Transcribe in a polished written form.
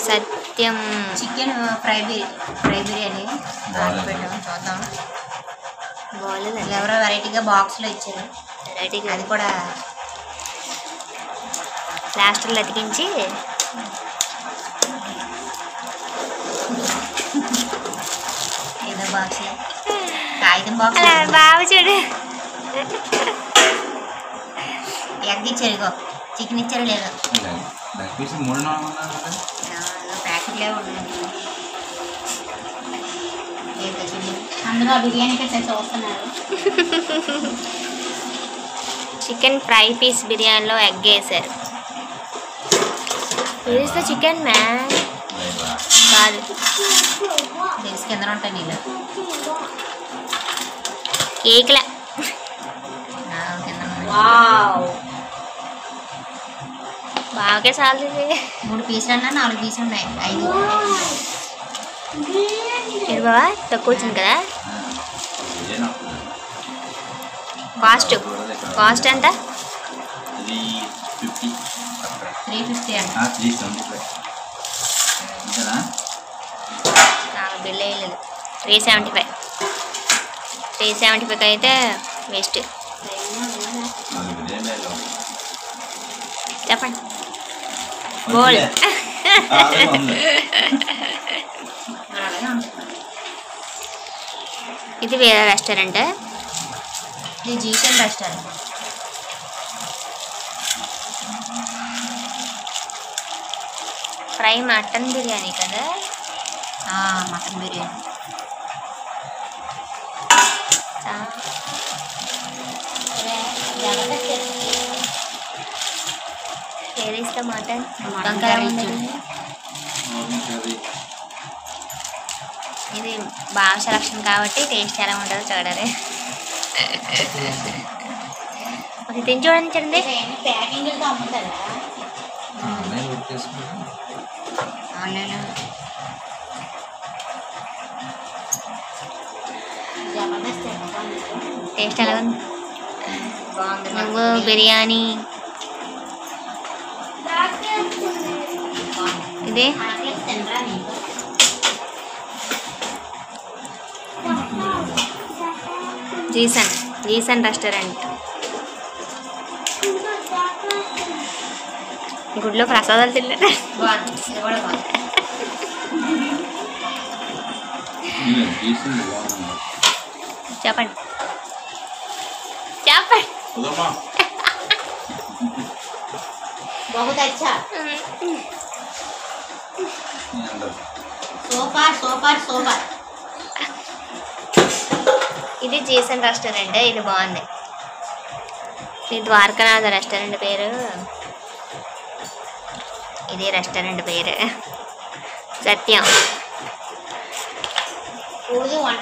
సత్యం chicken fry biryani చూద్దాం. బాగోలేదండి. ఎవరో వెరైటీగా బాక్స్లో ఇచ్చారు. వెరైటీగా అది కూడా ప్లాస్టర్లు అతికించి ఏదో బాక్స్ కాగితం బాక్స్ అలా బాగా చూడు. ఎగ్ ఇచ్చారు. ఇగో చికెన్ ఇచ్చారు లేదు ప్యాకెట్లే ఉన్నాయి. అందులో బిర్యానీ పెట్టే చూస్తున్నారు. చికెన్ ఫ్రై పీస్ బిర్యానీలో ఎగ్ వేసారు. ఈజ్ ద చికెన్ మ్యాన్ కాదు తెలుసు కింద ఉంటాయి నీళ్ళు కేక్లా. కింద బాగా సాల్తుంది. 3 పీసులు అన్నా 4 పీసులు ఉన్నాయి. 5 ఇది బాగా తక్కువ వచ్చింది కదా. కాస్ట్ ఎంత? 350 అండి. బిల్ వేయలేదు. 375 అయితే వేస్ట్. చెప్పండి. బోల్ ఇది వేరే రెస్టారెంట్. ఇది Jeeson restaurant. Fry mutton biryani కదా. మటన్ బిర్యానీ. ఏదిస్తా మటన్ ఇది బాగా సెలక్షన్ కాబట్టి టేస్ట్ ఎలా ఉంటుందో చూడాలి. అది తిని చూడండి. ప్యాకింగ్తో అమ్ముతారా ఆన్లైన్? టేస్ట్ ఎలా ఉంది? బాగుంది. నువ్వు బిర్యానీ ఇది జీసన్ రెస్టారెంట్. గుడిలో ప్రసాదాలు తినలేదు. చెప్పండి बहुत अच्छा సూపర్ సూపర్ సూపర్. ఇది జీసన్ రెస్టారెంట్. ఇది బాగుంది. ఇది ద్వారకానాథ రెస్టారెంట్ పేరు. ఇది రెస్టారెంట్ పేరు సత్యం. వంట